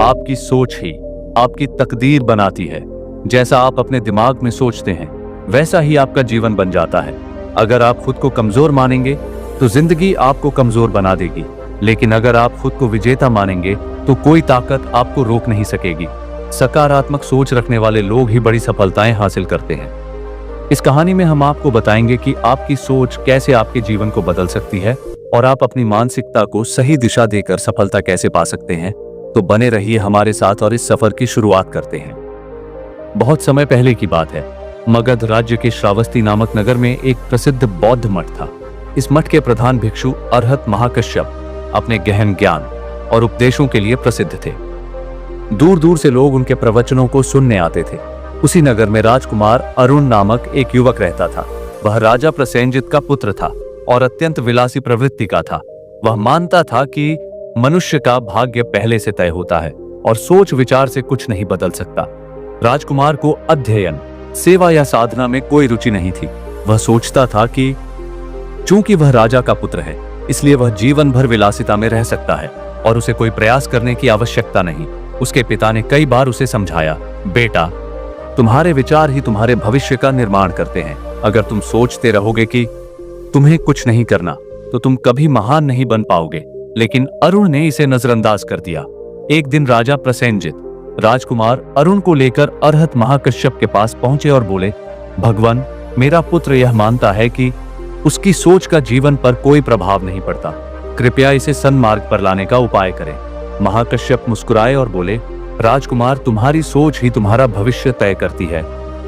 आपकी सोच ही आपकी तकदीर बनाती है। जैसा आप अपने दिमाग में सोचते हैं वैसा ही आपका जीवन बन जाता है। अगर आप खुद को कमजोर मानेंगे तो जिंदगी आपको कमजोर बना देगी, लेकिन अगर आप खुद को विजेता मानेंगे तो कोई ताकत आपको रोक नहीं सकेगी। सकारात्मक सोच रखने वाले लोग ही बड़ी सफलताएं हासिल करते हैं। इस कहानी में हम आपको बताएंगे कि आपकी सोच कैसे आपके जीवन को बदल सकती है और आप अपनी मानसिकता को सही दिशा देकर सफलता कैसे पा सकते हैं। तो बने रहिए हमारे साथ और इस सफर की शुरुआत करते हैं। बहुत समय पहले की बात है। मगध राज्य के श्रावस्ती नामक नगर में एक प्रसिद्ध बौद्ध मठ था। इस मठ के प्रधान भिक्षु अरहत महाकश्यप अपने गहन ज्ञान और उपदेशों के लिए प्रसिद्ध थे। दूर दूर से लोग उनके प्रवचनों को सुनने आते थे। उसी नगर में राजकुमार अरुण नामक एक युवक रहता था। वह राजा प्रसेनजित का पुत्र था और अत्यंत विलासी प्रवृत्ति का था। वह मानता था कि मनुष्य का भाग्य पहले से तय होता है और सोच विचार से कुछ नहीं बदल सकता। राजकुमार को अध्ययन, सेवा या साधना में कोई रुचि नहीं थी। वह सोचता था कि चूंकि वह राजा का पुत्र है इसलिए वह जीवन भर विलासिता में रह सकता है और उसे कोई प्रयास करने की आवश्यकता नहीं। उसके पिता ने कई बार उसे समझाया, बेटा, तुम्हारे विचार ही तुम्हारे भविष्य का निर्माण करते हैं। अगर तुम सोचते रहोगे कि तुम्हें कुछ नहीं करना तो तुम कभी महान नहीं बन पाओगे। लेकिन अरुण ने इसे नजरअंदाज कर दिया। एक दिन राजा प्रसेनजित राजकुमार अरुण को लेकर अरहत महाकश्यप के पास पहुंचे और बोले, भगवान, मेरा पुत्र यह मानता है कि उसकी सोच का जीवन पर कोई प्रभाव नहीं पड़ता। कृपया इसे सन्मार्ग पर लाने का उपाय करें। महाकश्यप मुस्कुराए और बोले, राजकुमार, तुम्हारी सोच ही तुम्हारा भविष्य तय करती है।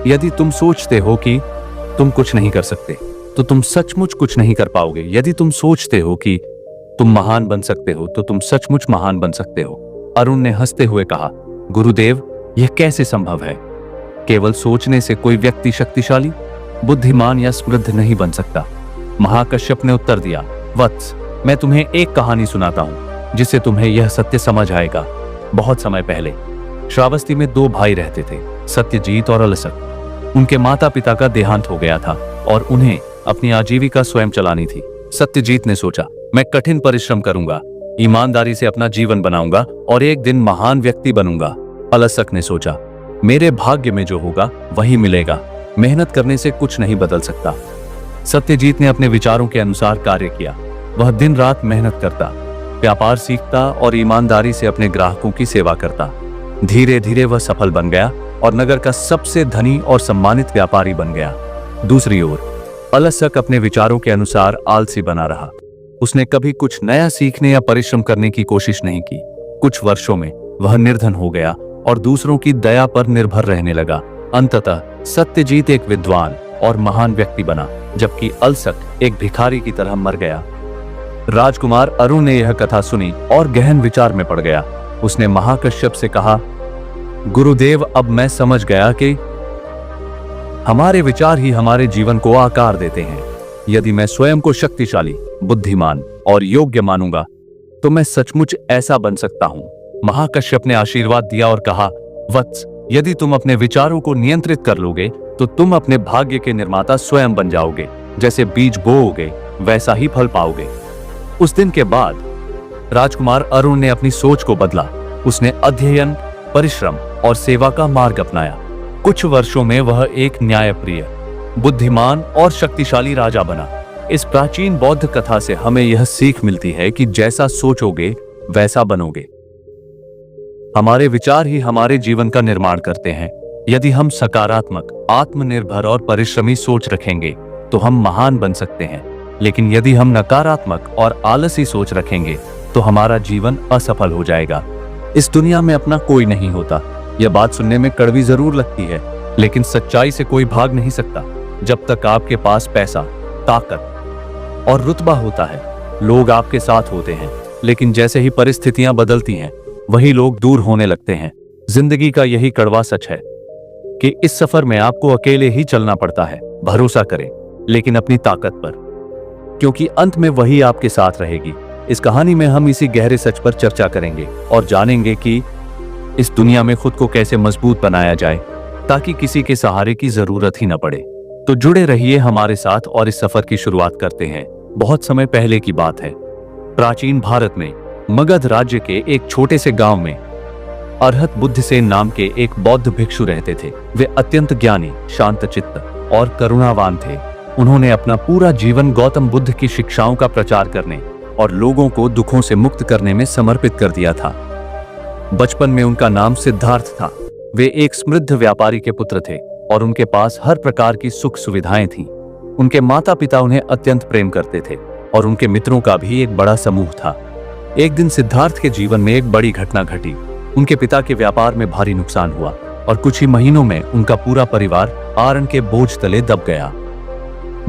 यदि तुम सोचते हो कि तुम कुछ नहीं कर सकते तो तुम सचमुच कुछ नहीं कर पाओगे। यदि तुम सोचते हो कि तुम महान बन सकते हो तो तुम सचमुच महान बन सकते हो। अरुण ने हंसते हुए कहा, गुरुदेव, यह कैसे संभव है? केवल सोचने से कोई व्यक्ति शक्तिशाली, बुद्धिमान या समृद्ध नहीं बन सकता। महाकश्यप ने उत्तर दिया, वत्स, मैं तुम्हें एक कहानी सुनाता हूं जिससे तुम्हें यह सत्य समझ आएगा। बहुत समय पहले श्रावस्ती में दो भाई रहते थे, सत्यजीत और अलसक। उनके माता पिता का देहांत हो गया था और उन्हें अपनी आजीविका स्वयं चलानी थी। सत्यजीत ने सोचा, मैं कठिन परिश्रम करूंगा, ईमानदारी से अपना जीवन बनाऊंगा और एक दिन महान व्यक्ति बनूंगा। अलसक ने सोचा, मेरे भाग्य में जो होगा वही मिलेगा, मेहनत करने से कुछ नहीं बदल सकता। सत्यजीत ने अपने विचारों के अनुसार कार्य किया। वह दिन रात मेहनत करता, व्यापार सीखता और ईमानदारी से अपने ग्राहकों की सेवा करता। धीरे धीरे वह सफल बन गया और नगर का सबसे धनी और सम्मानित व्यापारी बन गया। दूसरी ओर अलसक अपने विचारों के अनुसार आलसी बना रहा। उसने कभी कुछ नया सीखने या परिश्रम करने की कोशिश नहीं की। कुछ वर्षों में वह निर्धन हो गया और दूसरों की दया पर निर्भर रहने लगा। अंततः सत्यजीत एक विद्वान और महान व्यक्ति बना, जबकि अलसक एक भिखारी की तरह मर गया। राजकुमार अरुण ने यह कथा सुनी और गहन विचार में पड़ गया। उसने महाकश्यप से कहा, गुरुदेव, अब मैं समझ गया कि हमारे विचार ही हमारे जीवन को आकार देते हैं। यदि मैं स्वयं को शक्तिशाली, बुद्धिमान और योग्य मानूंगा तो मैं सचमुच ऐसा बन सकता हूं। महाकश्यप ने आशीर्वाद दिया और कहा, वत्स, यदि तुम अपने विचारों को नियंत्रित कर लोगे तो तुम अपने भाग्य के निर्माता स्वयं बन जाओगे। जैसे बीज बोओगे वैसा ही फल पाओगे। उस दिन के बाद राजकुमार अरुण ने अपनी सोच को बदला। उसने अध्ययन, परिश्रम और सेवा का मार्ग अपनाया। कुछ वर्षों में वह एक न्यायप्रिय, बुद्धिमान और शक्तिशाली राजा बना। इस प्राचीन बौद्ध कथा से हमें यह सीख मिलती है कि जैसा सोचोगे वैसा बनोगे। हमारे विचार ही हमारे जीवन का निर्माण करते हैं। यदि हम सकारात्मक, आत्मनिर्भर और परिश्रमी सोच रखेंगे तो हम महान बन सकते हैं। लेकिन यदि हम नकारात्मक और आलसी सोच रखेंगे तो हमारा जीवन असफल हो जाएगा। इस दुनिया में अपना कोई नहीं होता। यह बात सुनने में कड़वी जरूर लगती है, लेकिन सच्चाई से कोई भाग नहीं सकता। जब तक आपके पास पैसा, ताकत और रुतबा होता है, लोग आपके साथ होते हैं। लेकिन जैसे ही परिस्थितियां बदलती हैं, वही लोग दूर होने लगते हैं। जिंदगी का यही कड़वा सच है कि इस सफर में आपको अकेले ही चलना पड़ता है। भरोसा करें, लेकिन अपनी ताकत पर, क्योंकि अंत में वही आपके साथ रहेगी। इस कहानी में हम इसी गहरे सच पर चर्चा करेंगे और जानेंगे कि इस दुनिया में खुद को कैसे मजबूत बनाया जाए ताकि किसी के सहारे की जरूरत ही न पड़े। तो जुड़े रहिए हमारे साथ और इस सफर की शुरुआत करते हैं। बहुत समय पहले की बात है। प्राचीन भारत में मगध राज्य के एक छोटे से गांव में अर्हत बुद्धिसेन नाम के एक बौद्ध भिक्षु रहते थे। वे अत्यंत ज्ञानी, शांतचित्त और करुणावान थे। उन्होंने अपना पूरा जीवन गौतम बुद्ध की शिक्षाओं का प्रचार करने और लोगों को दुखों से मुक्त करने में समर्पित कर दिया था। बचपन में उनका नाम सिद्धार्थ था। वे एक समृद्ध व्यापारी के पुत्र थे और उनके पास हर प्रकार की सुख सुविधाएं थीं। उनके माता पिता उन्हें अत्यंत प्रेम करते थे और उनके मित्रों का भी एक बड़ा समूह था। एक दिन सिद्धार्थ के जीवन में एक बड़ी घटना घटी। उनके पिता के व्यापार में भारी नुकसान हुआ और कुछ ही महीनों में उनका पूरा परिवार आरण के बोझ तले दब गया।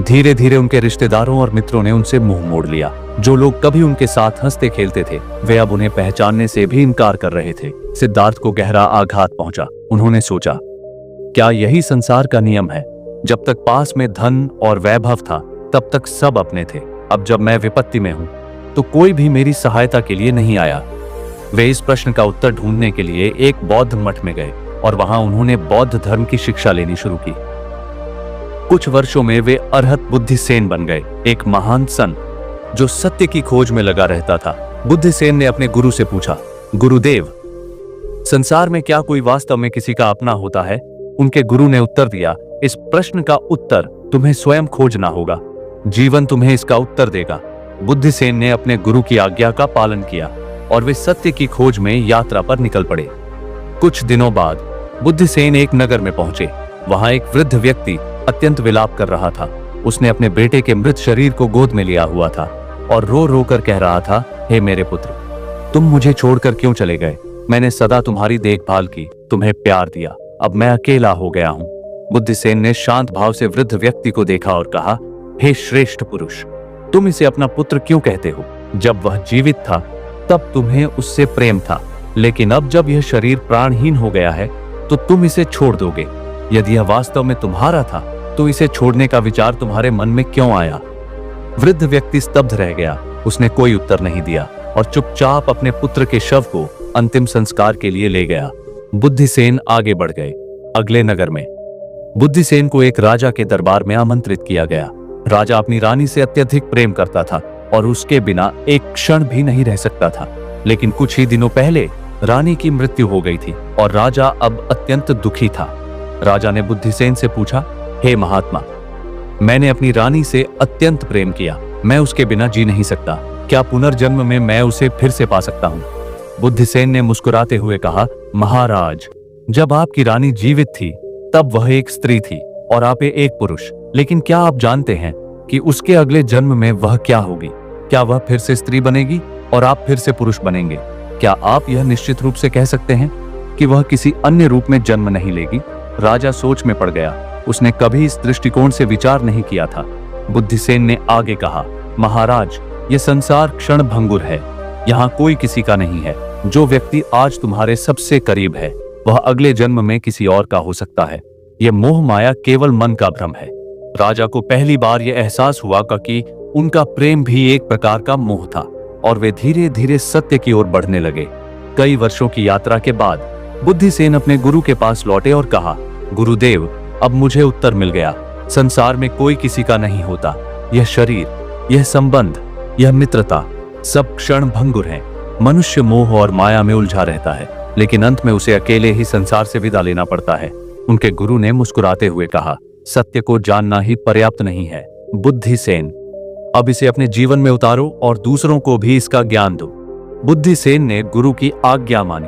धीरे धीरे उनके रिश्तेदारों और मित्रों ने उनसे मुंह मोड़ लिया। जो लोग कभी उनके साथ हंसते खेलते थे, वे अब उन्हें पहचानने से भी इनकार कर रहे थे। सिद्धार्थ को गहरा आघात पहुंचा। उन्होंने सोचा, क्या यही संसार का नियम है? जब तक पास में धन और वैभव था, तब तक सब अपने थे। अब जब मैं विपत्ति में हूं, तो कोई भी मेरी सहायता के लिए नहीं आया। वे इस प्रश्न का उत्तर ढूंढने के लिए एक बौद्ध मठ में गए और वहां उन्होंने बौद्ध धर्म की शिक्षा लेनी शुरू की। कुछ वर्षों में वे अर्हत बुद्धिसेन बन गए, एक महान संत जो सत्य की खोज में लगा रहता था। बुद्धिसेन ने अपने गुरु से पूछा, गुरुदेव, संसार में क्या कोई वास्तव में किसी का अपना होता है? उनके गुरु ने उत्तर दिया, इस प्रश्न का उत्तर तुम्हें स्वयं खोजना होगा। जीवन तुम्हें इसका उत्तर देगा। बुद्धिसेन ने अपने गुरु की आज्ञा का पालन किया और वे सत्य की खोज में यात्रा पर निकल पड़े। कुछ दिनों बाद बुद्धिसेन एक नगर में पहुंचे। वहां एक वृद्ध व्यक्ति अत्यंत विलाप कर रहा था। उसने अपने बेटे के मृत शरीर को गोद में लिया हुआ था और रो रो कर कह रहा था, हे मेरे पुत्र, तुम मुझे छोड़कर क्यों चले गए? मैंने सदा तुम्हारी देखभाल की, तुम्हें प्यार दिया, अब मैं अकेला हो गया हूं। बुद्धिसेन ने शांत भाव से वृद्ध व्यक्ति को देखा और कहा, हे श्रेष्ठ पुरुष, तुम इसे अपना पुत्र क्यों कहते हो? जब वह जीवित था तब तुम्हें उससे प्रेम था, लेकिन अब जब यह शरीर प्राणहीन हो गया है तो तुम इसे छोड़ दोगे। यदि यह वास्तव में तुम्हारा था तो इसे छोड़ने का विचार तुम्हारे मन में क्यों आया? वृद्ध व्यक्ति स्तब्ध रह गया। उसने कोई उत्तर नहीं दिया और चुपचाप अपने पुत्र के शव को अंतिम संस्कार के लिए ले गया। बुद्धिसेन आगे बढ़ गए। अगले नगर में बुद्धिसेन को एक राजा के दरबार में आमंत्रित किया गया। राजा अपनी रानी से अत्यधिक प्रेम करता था और उसके बिना एक क्षण भी नहीं रह सकता था। लेकिन कुछ ही दिनों पहले रानी की मृत्यु हो गई थी और राजा अब अत्यंत दुखी था। राजा ने बुद्धिसेन से पूछा, हे महात्मा, मैंने अपनी रानी से अत्यंत प्रेम किया, मैं उसके बिना जी नहीं सकता। क्या पुनर्जन्म में मैं उसे फिर से पा सकता हूँ? बुद्धिसेन ने मुस्कुराते हुए कहा, महाराज, जब आपकी रानी जीवित थी तब वह एक स्त्री थी और आप एक पुरुष। लेकिन क्या आप जानते हैं कि उसके अगले जन्म में वह क्या होगी? क्या वह फिर से स्त्री बनेगी और आप फिर से पुरुष बनेंगे? क्या आप यह निश्चित रूप से कह सकते हैं कि वह किसी अन्य रूप में जन्म नहीं लेगी? राजा सोच में पड़ गया। उसने कभी इस दृष्टिकोण से विचार नहीं किया था। बुद्धिसेन ने आगे कहा, महाराज, यह संसार क्षण भंगुर है। यहाँ कोई किसी का नहीं है। जो व्यक्ति आज तुम्हारे सबसे करीब है वह अगले जन्म में किसी और का हो सकता है। यह मोह माया केवल मन का भ्रम है। राजा को पहली बार यह एहसास हुआ कि उनका प्रेम भी एक प्रकार का मोह था और वे धीरे धीरे सत्य की ओर बढ़ने लगे। कई वर्षों की यात्रा के बाद बुद्धिसेन अपने गुरु के पास लौटे और कहा, गुरुदेव, अब मुझे उत्तर मिल गया। संसार में कोई किसी का नहीं होता। यह शरीर, यह संबंध, यह मित्रता सब क्षण भंगुर हैं। मनुष्य मोह और माया में उलझा रहता है, लेकिन अंत में उसे अकेले ही संसार से विदा लेना पड़ता है। उनके गुरु ने मुस्कुराते हुए कहा, सत्य को जानना ही पर्याप्त नहीं है। बुद्धिसेन, अब इसे अपने जीवन में उतारो और दूसरों को भी इसका ज्ञान दो। बुद्धिसेन ने गुरु की आज्ञा मानी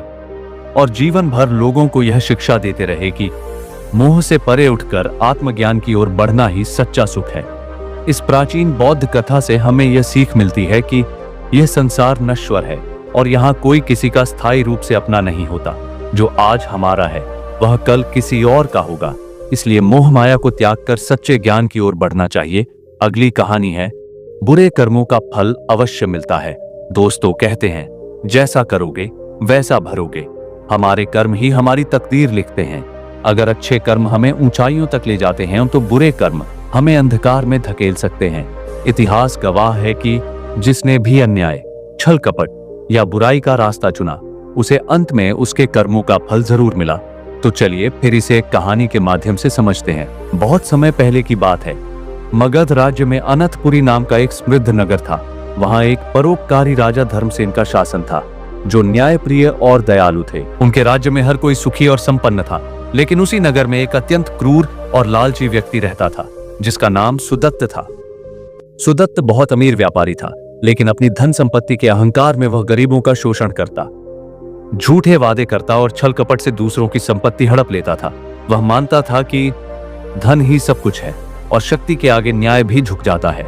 और जीवन भर लोगों को यह शिक्षा देते रहे कि मोह से परे उठकर आत्मज्ञान की ओर बढ़ना ही सच्चा सुख है। इस प्राचीन बौद्ध कथा से हमें यह सीख मिलती है कि यह संसार नश्वर है और यहाँ कोई किसी का स्थायी रूप से अपना नहीं होता। जो आज हमारा है वह कल किसी और का होगा। इसलिए मोह माया को त्याग कर सच्चे ज्ञान की ओर बढ़ना चाहिए। अगली कहानी है, बुरे कर्मों का फल अवश्य मिलता है। दोस्तों कहते हैं, जैसा करोगे वैसा भरोगे। हमारे कर्म ही हमारी तकदीर लिखते हैं। अगर अच्छे कर्म हमें ऊंचाइयों तक ले जाते हैं तो बुरे कर्म हमें अंधकार में धकेल सकते हैं। इतिहास गवाह है कि जिसने भी अन्याय, छल कपट या बुराई का रास्ता चुना, उसे अंत में उसके कर्मों का फल जरूर मिला। तो चलिए फिर इसे एक कहानी के माध्यम से समझते हैं। बहुत समय पहले की बात है। मगध राज्य में अनंतपुरी नाम का एक समृद्ध नगर था। वहां एक परोपकारी राजा धर्मसेन का शासन था। जो न्यायप्रिय और दयालु थे। उनके राज्य में हर कोई सुखी और संपन्न था, लेकिन उसी नगर में एक अत्यंत क्रूर और लालची व्यक्ति रहता था, जिसका नाम सुदत्त था। सुदत्त बहुत अमीर व्यापारी था, लेकिन अपनी धन संपत्ति के अहंकार में वह गरीबों का शोषण करता, झूठे वादे करता और छल कपट से दूसरों की संपत्ति हड़प लेता था। वह मानता था कि धन ही सब कुछ है और शक्ति के आगे न्याय भी झुक जाता है।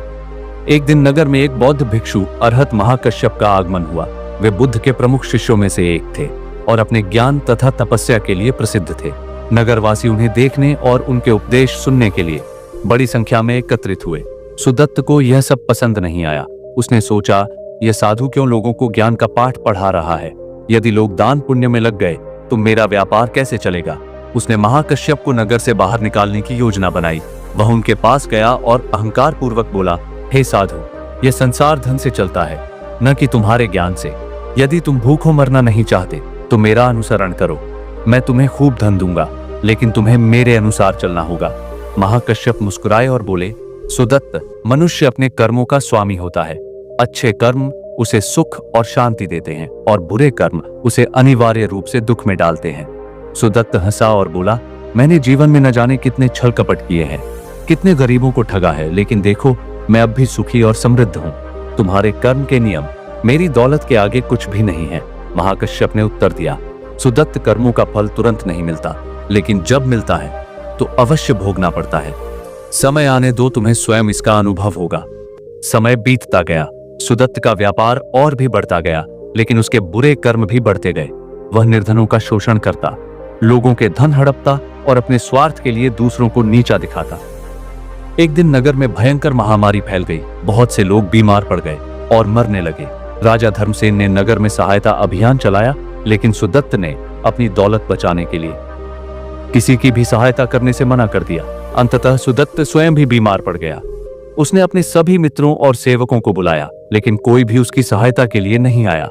एक दिन नगर में एक बौद्ध भिक्षु अरहत महाकश्यप का आगमन हुआ। वे बुद्ध के प्रमुख शिष्यों में से एक थे और अपने ज्ञान तथा तपस्या के लिए प्रसिद्ध थे। नगरवासी उन्हें देखने और उनके उपदेश सुनने के लिए बड़ी संख्या में एकत्रित हुए। सुदत्त को यह सब पसंद नहीं आया। उसने सोचा, यह साधु क्यों लोगों को ज्ञान का पाठ पढ़ा रहा है? यदि लोग दान पुण्य में लग गए तो मेरा व्यापार कैसे चलेगा? उसने महाकश्यप को नगर से बाहर निकालने की योजना बनाई। वह उनके पास गया और अहंकार पूर्वक बोला, हे साधु, यह संसार धन से चलता है, न कि तुम्हारे ज्ञान से। यदि तुम भूखों मरना नहीं चाहते तो मेरा अनुसरण करो। मैं तुम्हें खूब धन दूंगा, लेकिन तुम्हें मेरे अनुसार चलना होगा। महाकश्यप मुस्कुराए और बोले, सुदत्त, मनुष्य अपने कर्मों का स्वामी होता है। अच्छे कर्म उसे सुख और शांति देते हैं और बुरे कर्म उसे अनिवार्य रूप से दुख में डालते हैं। सुदत्त हंसा और बोला, मैंने जीवन में न जाने कितने छल कपट किए हैं, कितने गरीबों को ठगा है, लेकिन देखो मैं अब भी सुखी और समृद्ध हूँ। तुम्हारे कर्म के नियम मेरी दौलत के आगे कुछ भी नहीं है। महाकश्यप ने उत्तर दिया, सुदत्त, कर्मों का फल तुरंत नहीं मिलता, लेकिन जब मिलता है तो अवश्य भोगना पड़ता है। समय आने दो, तुम्हें स्वयं इसका अनुभव होगा। समय बीतता गया। सुदत्त का व्यापार और भी बढ़ता गया, लेकिन उसके बुरे कर्म भी बढ़ते गए। वह निर्धनों का शोषण करता, लोगों के धन हड़पता और अपने स्वार्थ के लिए दूसरों को नीचा दिखाता। एक दिन नगर में भयंकर महामारी फैल गई। बहुत से लोग बीमार पड़ गए और मरने लगे। राजा धर्मसेन ने नगर में सहायता अभियान चलाया, लेकिन सुदत्त ने अपनी दौलत बचाने के लिए किसी की भी सहायता करने से मना कर दिया। अंततः सुदत्त स्वयं भी बीमार पड़ गया। उसने अपने सभी मित्रों और सेवकों को बुलाया, लेकिन कोई भी उसकी सहायता के लिए नहीं आया।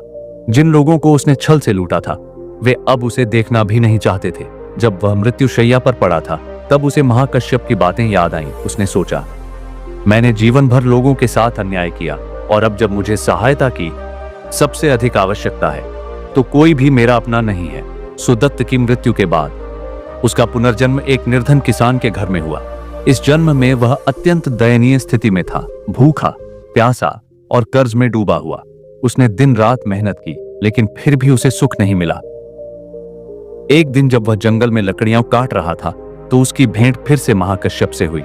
जिन लोगों को उसने छल से लूटा था, वे अब उसे देखना भी नहीं चाहते थे। जब वह मृत्युशैया पर पड़ा था, तब उसे महाकश्यप की बातें याद आईं। उसने सोचा, मैंने जीवन भर लोगों के साथ अन्याय किया और अब जब मुझे सहायता की सबसे अधिक आवश्यकता है, तो कोई भी मेरा अपना नहीं है। सुदत्त की मृत्यु के बाद उसका पुनर्जन्म एक निर्धन किसान के घर में हुआ। इस जन्म में वह अत्यंत दयनीय स्थिति में था, भूखा, प्यासा और कर्ज में डूबा हुआ। उसने दिन रात मेहनत की, लेकिन फिर भी उसे सुख नहीं मिला। एक दिन जब वह जंगल में लकड़ियां काट रहा था, तो उसकी भेंट फिर से महाकश्यप से हुई,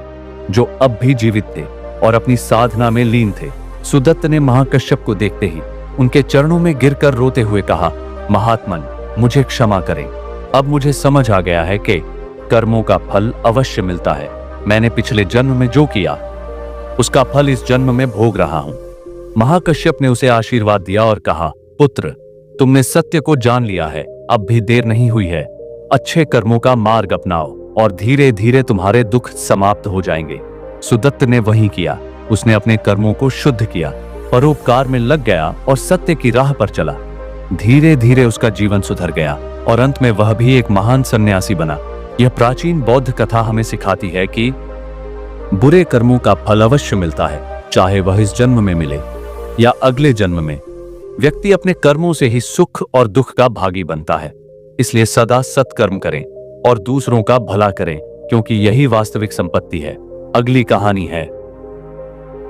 जो अब भी जीवित थे और अपनी साधना में लीन थे। सुदत्त ने महाकश्यप को देखते ही उनके चरणों में गिरकर रोते हुए कहा, महात्मन, मुझे क्षमा करें। अब मुझे समझ आ गया है कि कर्मों का फल अवश्य मिलता है। मैंने पिछले जन्म में जो किया, उसका फल इस जन्म में भोग रहा हूं। महाकश्यप ने उसे आशीर्वाद दिया और कहा, पुत्र, तुमने सत्य को जान लिया है, अब भी देर नहीं हुई है। अच्छे कर्मों का मार्ग अपनाओ और धीरे धीरे तुम्हारे दुख समाप्त हो जाएंगे। सुदत्त ने वही किया। उसने अपने कर्मों को शुद्ध किया, परोपकार में लग गया और सत्य की राह पर चला। धीरे धीरे उसका जीवन सुधर गया और अंत में वह भी एक महान सन्यासी बना। यह प्राचीन बौद्ध कथा हमें सिखाती है कि बुरे कर्मों का फल अवश्य मिलता है, चाहे वह इस जन्म में मिले या अगले जन्म में। व्यक्ति अपने कर्मों से ही सुख और दुख का भागी बनता है। इसलिए सदा सत्कर्म करें और दूसरों का भला करें, क्योंकि यही वास्तविक संपत्ति है। अगली कहानी है,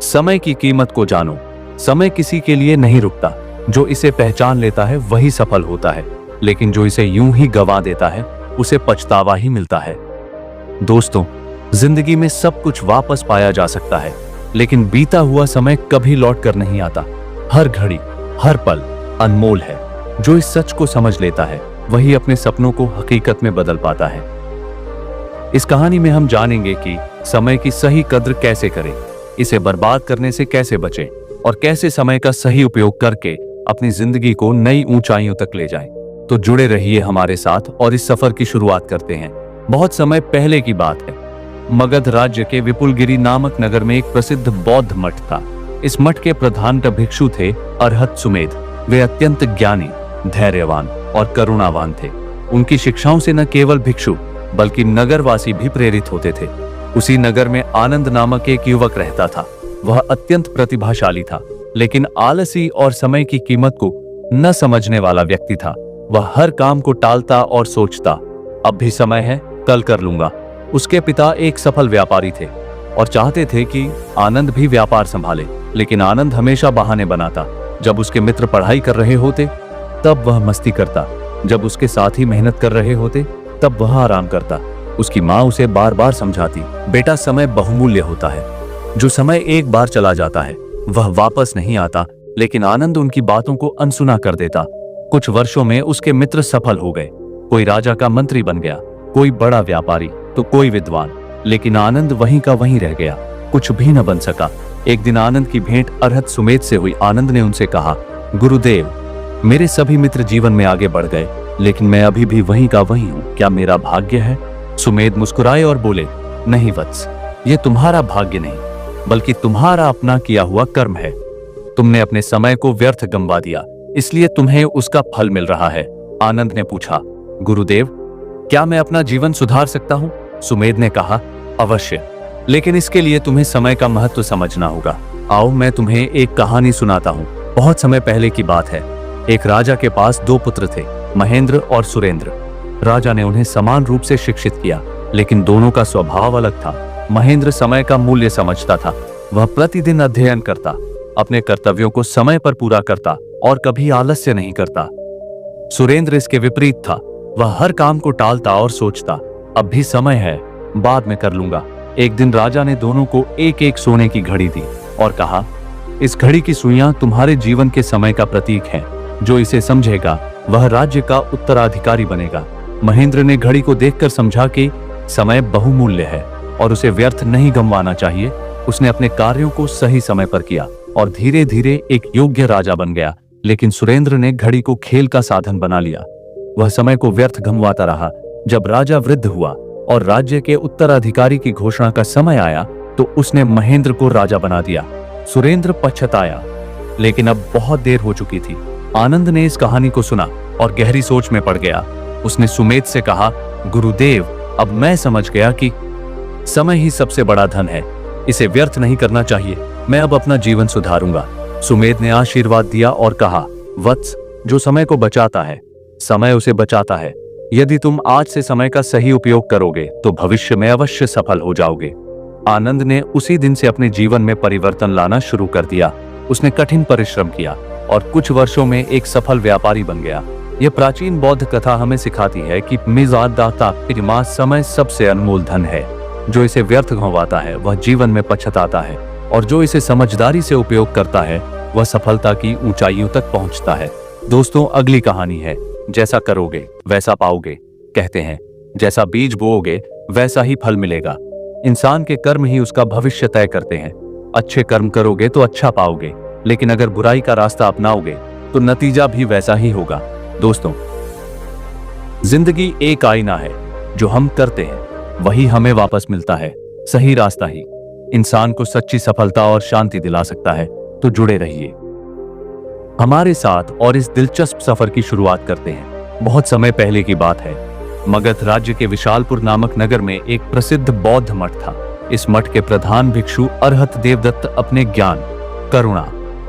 समय की कीमत को जानो। समय किसी के लिए नहीं रुकता। जो इसे पहचान लेता है वही सफल होता है, लेकिन जो इसे यूं ही गवा देता है उसे पछतावा ही मिलता है। दोस्तों, जिंदगी में सब कुछ वापस पाया जा सकता है, लेकिन बीता हुआ समय कभी लौट कर नहीं आता। हर घड़ी, हर पल अनमोल है। जो इस सच को समझ लेता है वही अपने सपनों को हकीकत में बदल पाता है। इस कहानी में हम जानेंगे कि समय की सही कद्र कैसे करें, इसे बर्बाद करने से कैसे बचें और कैसे समय का सही उपयोग करके अपनी जिंदगी को नई ऊंचाइयों तक ले जाएं। तो जुड़े रहिए हमारे साथ और इस सफर की शुरुआत करते हैं। बहुत समय पहले की बात है। मगध राज्य के विपुलगिरी नामक नगर में एक प्रसिद्ध बौद्ध मठ था। इस मठ के प्रधान भिक्षु थे अरहत सुमेध। वे अत्यंत ज्ञानी, धैर्यवान और करुणावान थे। उनकी शिक्षाओं से न केवल भिक्षु बल्कि नगरवासी भी प्रेरित होते थे। उसी नगर में आनंद नामक एक युवक रहता था। वह अत्यंत प्रतिभाशाली था, लेकिन आलसी और समय की कीमत को न समझने वाला व्यक्ति था। वह हर काम को टालता और सोचता, अब भी समय है, कल कर लूंगा। उसके पिता एक सफल व्यापारी थे और चाहते थे कि आनंद भी व्यापार संभाले, लेकिन आनंद हमेशा बहाने बनाता। जब उसके मित्र पढ़ाई कर रहे होते तब वह मस्ती करता, जब उसके साथी मेहनत कर रहे होते तब वह आराम करता। उसकी माँ उसे बार बार समझाती, बेटा समय बहुमूल्य होता है, जो समय एक बार चला जाता है वह वापस नहीं आता। लेकिन आनंद उनकी बातों को अनसुना कर देता। कुछ वर्षों में उसके मित्र सफल हो गए। कोई राजा का मंत्री बन गया, कोई बड़ा व्यापारी, तो कोई विद्वान, लेकिन आनंद वहीं का वहीं रह गया, कुछ भी न बन सका। एक दिन आनंद की भेंट अरहत सुमेध से हुई। आनंद ने उनसे कहा, गुरुदेव, मेरे सभी मित्र जीवन में आगे बढ़ गए, लेकिन मैं अभी भी वहीं का वहीं हूँ, क्या मेरा भाग्य है? सुमेध मुस्कुराए और बोले, नहीं वत्स, ये तुम्हारा भाग्य नहीं, बल्कि तुम्हारा अपना किया हुआ कर्म है। तुमने अपने समय को व्यर्थ गंवा दिया, इसलिए तुम्हें उसका फल मिल रहा है। आनंद ने पूछा, गुरुदेव, क्या मैं अपना जीवन सुधार सकता हूँ? सुमेध ने कहा, अवश्य, लेकिन इसके लिए तुम्हें समय का महत्व समझना होगा। आओ मैं तुम्हें एक कहानी सुनाता हूँ। बहुत समय पहले की बात है। एक राजा के पास 2 पुत्र थे, महेंद्र और सुरेंद्र। राजा ने उन्हें समान रूप से शिक्षित किया, लेकिन दोनों का स्वभाव अलग था। महेंद्र समय का मूल्य समझता था। वह प्रतिदिन अध्ययन करता, अपने कर्तव्यों को समय पर पूरा करता और कभी आलस्य नहीं करता। सुरेंद्र इसके विपरीत था। वह हर काम को टालता और सोचता, अब भी समय है, बाद में कर लूंगा। एक दिन राजा ने दोनों को एक एक सोने की घड़ी दी और कहा, इस घड़ी की सुइयां तुम्हारे जीवन के समय का प्रतीक है। जो इसे समझेगा वह राज्य का उत्तराधिकारी बनेगा। महेंद्र ने घड़ी को देखकर समझा कि समय बहुमूल्य है और उसे व्यर्थ नहीं गंवाना चाहिए। उसने अपने कार्यों को सही समय पर किया और धीरे धीरे एक योग्य राजा बन गया। लेकिन सुरेंद्र ने घड़ी को खेल का साधन बना लिया। वह समय को व्यर्थ गंवाता रहा। जब राजा वृद्ध हुआ और राज्य के उत्तराधिकारी की घोषणा का समय आया तो उसने महेंद्र को राजा बना दिया। सुरेंद्र पछताया, लेकिन अब बहुत देर हो चुकी थी। आनंद ने इस कहानी को सुना और गहरी सोच में पड़ गया। उसने सुमेध से कहा, गुरुदेव, अब मैं समझ गया कि समय ही सबसे बड़ा धन है, इसे व्यर्थ नहीं करना चाहिए। मैं अब अपना जीवन सुधारूंगा। सुमेध ने आशीर्वाद दिया और कहा, वत्स, जो समय को बचाता है, समय उसे बचाता है। यदि तुम आज से समय का सही उपयोग करोगे तो भविष्य में अवश्य सफल हो जाओगे। आनंद ने उसी दिन से अपने जीवन में परिवर्तन लाना शुरू कर दिया। उसने कठिन परिश्रम किया और कुछ वर्षों में एक सफल व्यापारी बन गया। यह प्राचीन बौद्ध कथा हमें सिखाती है कि समय सबसे अनमोल धन है। जो इसे व्यर्थ गंवाता है वह जीवन में पछताता है, और जो इसे समझदारी से उपयोग करता है वह सफलता की ऊंचाइयों तक पहुंचता है। दोस्तों, अगली कहानी है, जैसा करोगे वैसा पाओगे। कहते हैं, जैसा बीज बोओगे वैसा ही फल मिलेगा। इंसान के कर्म ही उसका भविष्य तय करते हैं। अच्छे कर्म करोगे तो अच्छा पाओगे, लेकिन अगर बुराई का रास्ता अपनाओगे तो नतीजा भी वैसा ही होगा। दोस्तों, जिंदगी एक आईना है। जो हम करते हैं वही हमें वापस मिलता है। सही रास्ता ही इंसान को सच्ची सफलता और शांति दिला सकता है। तो जुड़े रहिए हमारे साथ और इस दिलचस्प सफर की शुरुआत करते हैं। बहुत समय पहले की बात है। मगध राज्य के विशालपुर नामक नगर में एक प्रसिद्ध बौद्ध मठ था। इस मठ के प्रधान भिक्षु अरहत देवदत्त अपने ज्ञान, करुणा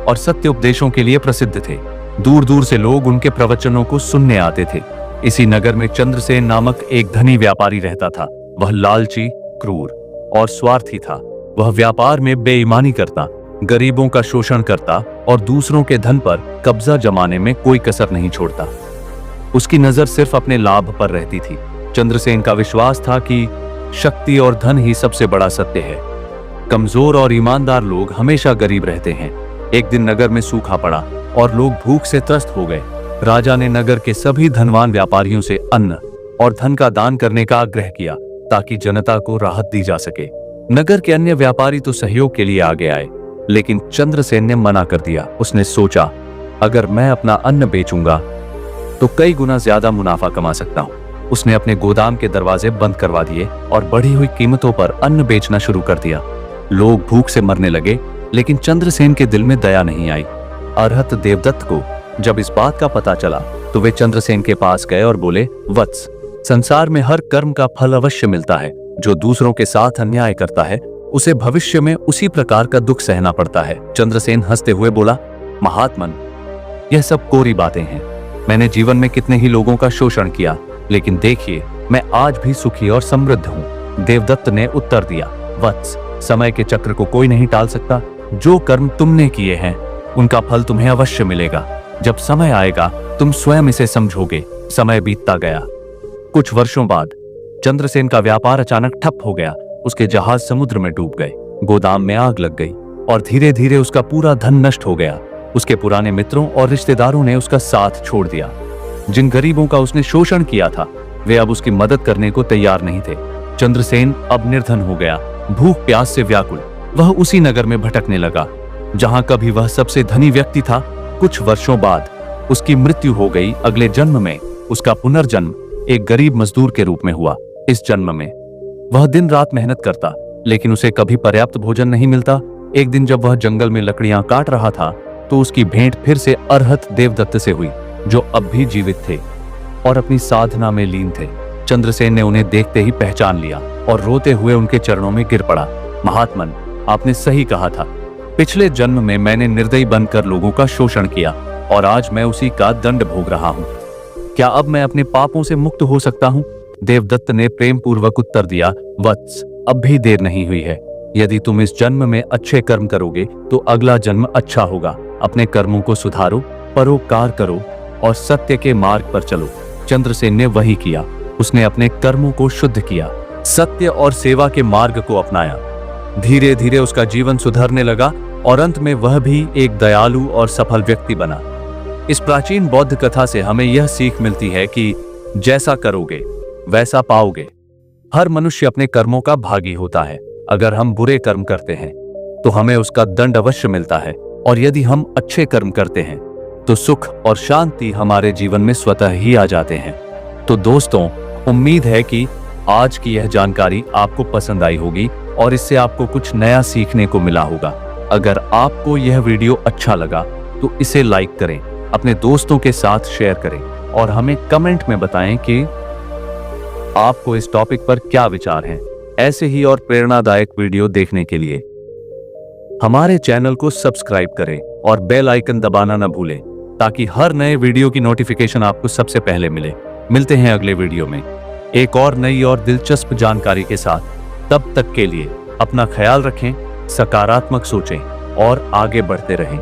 और सत्य उपदेशों के लिए प्रसिद्ध थे। दूर दूर से लोग उनके प्रवचनों को सुनने आते थे। इसी नगर में चंद्रसेन नामक एक धनी व्यापारी रहता था। वह लालची, क्रूर और स्वार्थी था। वह व्यापार में बेईमानी करता, गरीबों का शोषण करता और दूसरों के धन पर कब्जा जमाने में कोई कसर नहीं छोड़ता। उसकी नजर सिर्फ अपने लाभ पर रहती थी। चंद्रसेन का विश्वास था कि शक्ति और धन ही सबसे बड़ा सत्य है। कमजोर और ईमानदार लोग हमेशा गरीब रहते हैं। एक दिन नगर में सूखा पड़ा और लोग भूख से त्रस्त हो गए। राजा ने नगर के सभी धनवान व्यापारियों से अन्न और धन का दान करने का आग्रह किया ताकि जनता को राहत दी जा सके। नगर के अन्य व्यापारी तो सहयोग के लिए आगे आए, लेकिन चंद्रसेन ने मना कर दिया। उसने सोचा, अगर मैं अपना अन्न बेचूंगा तो कई गुना ज्यादा मुनाफा कमा सकता हूं। उसने अपने गोदाम के दरवाजे बंद करवा दिए और बढ़ी हुई कीमतों पर अन्न बेचना शुरू कर दिया। लोग भूख से मरने लगे, लेकिन चंद्रसेन के दिल में दया नहीं आई। अरहत देवदत्त को जब इस बात का पता चला तो वे चंद्रसेन के पास गए और बोले, वत्स, संसार में हर कर्म का फल अवश्य मिलता है। जो दूसरों के साथ अन्याय करता है उसे भविष्य में उसी प्रकार का दुख सहना पड़ता है। चंद्रसेन हंसते हुए बोला, महात्मन, यह सब कोरी बातें हैं। मैंने जीवन में कितने ही लोगों का शोषण किया, लेकिन देखिए मैं आज भी सुखी और समृद्ध हूँ। देवदत्त ने उत्तर दिया, वत्स, समय के चक्र को कोई नहीं टाल सकता। जो कर्म तुमने किए हैं उनका फल तुम्हें अवश्य मिलेगा। जब समय आएगा तुम स्वयं इसे समझोगे। समय बीतता गया। कुछ वर्षों बाद चंद्रसेन का व्यापार अचानक ठप हो गया। उसके जहाज समुद्र में डूब गए, गोदाम में आग लग गई और धीरे धीरे उसका पूरा धन नष्ट हो गया। उसके पुराने मित्रों और रिश्तेदारों ने उसका साथ छोड़ दिया। जिन गरीबों का उसने शोषण किया था वे अब उसकी मदद करने को तैयार नहीं थे। चंद्रसेन अब निर्धन हो गया, भूख प्यास से व्याकुल। वह उसी नगर में भटकने लगा जहां कभी वह सबसे धनी व्यक्ति था। कुछ वर्षों बाद उसकी मृत्यु हो गई। अगले जन्म में उसका पुनर्जन्म एक गरीब मजदूर के रूप में हुआ। इस जन्म में वह दिन रात मेहनत करता, लेकिन उसे कभी पर्याप्त भोजन नहीं मिलता। एक दिन जब वह जंगल में लकड़ियां काट रहा था तो उसकी भेंट फिर से अरहत देवदत्त से हुई, जो अब भी जीवित थे और अपनी साधना में लीन थे। चंद्रसेन ने उन्हें देखते ही पहचान लिया और रोते हुए उनके चरणों में गिर पड़ा। महात्मन, आपने सही कहा था। पिछले जन्म में मैंने निर्दयी बनकर लोगों का शोषण किया और आज मैं उसी का दंड भोग रहा हूँ। क्या अब मैं अपने पापों से मुक्त हो सकता हूँ? देवदत्त ने प्रेम पूर्वक उत्तर दिया, वत्स, अब भी देर नहीं हुई है। यदि तुम इस जन्म में अच्छे कर्म करोगे तो अगला जन्म अच्छा होगा। अपने कर्मों को सुधारो, परोपकार करो और सत्य के मार्ग पर चलो। चंद्रसेन ने वही किया। उसने अपने कर्मों को शुद्ध किया, सत्य और सेवा के मार्ग को अपनाया। धीरे धीरे उसका जीवन सुधरने लगा और अंत में वह भी एक दयालु और सफल व्यक्ति बना। इस प्राचीन बौद्ध कथा से हमें यह सीख मिलती है कि जैसा करोगे वैसा पाओगे। हर मनुष्य अपने कर्मों का भागी होता है। अगर हम बुरे कर्म करते हैं तो हमें उसका दंड अवश्य मिलता है, और यदि हम अच्छे कर्म करते हैं तो सुख और शांति हमारे जीवन में स्वतः ही आ जाते हैं। तो दोस्तों, उम्मीद है कि आज की यह जानकारी आपको पसंद आई होगी और इससे आपको कुछ नया सीखने को मिला होगा। अगर आपको यह वीडियो अच्छा लगा तो इसे लाइक करें, अपने दोस्तों के साथ शेयर करें और हमें कमेंट में बताएं कि आपको इस टॉपिक पर क्या विचार हैं। ऐसे ही और प्रेरणादायक वीडियो देखने के लिए हमारे चैनल को सब्सक्राइब करें और बेल आइकन दबाना न भूलें, ताकि हर नए वीडियो की नोटिफिकेशन आपको सबसे पहले मिले। मिलते हैं अगले वीडियो में एक और नई और दिलचस्प जानकारी के साथ। तब तक के लिए अपना ख्याल रखें, सकारात्मक सोचें और आगे बढ़ते रहें।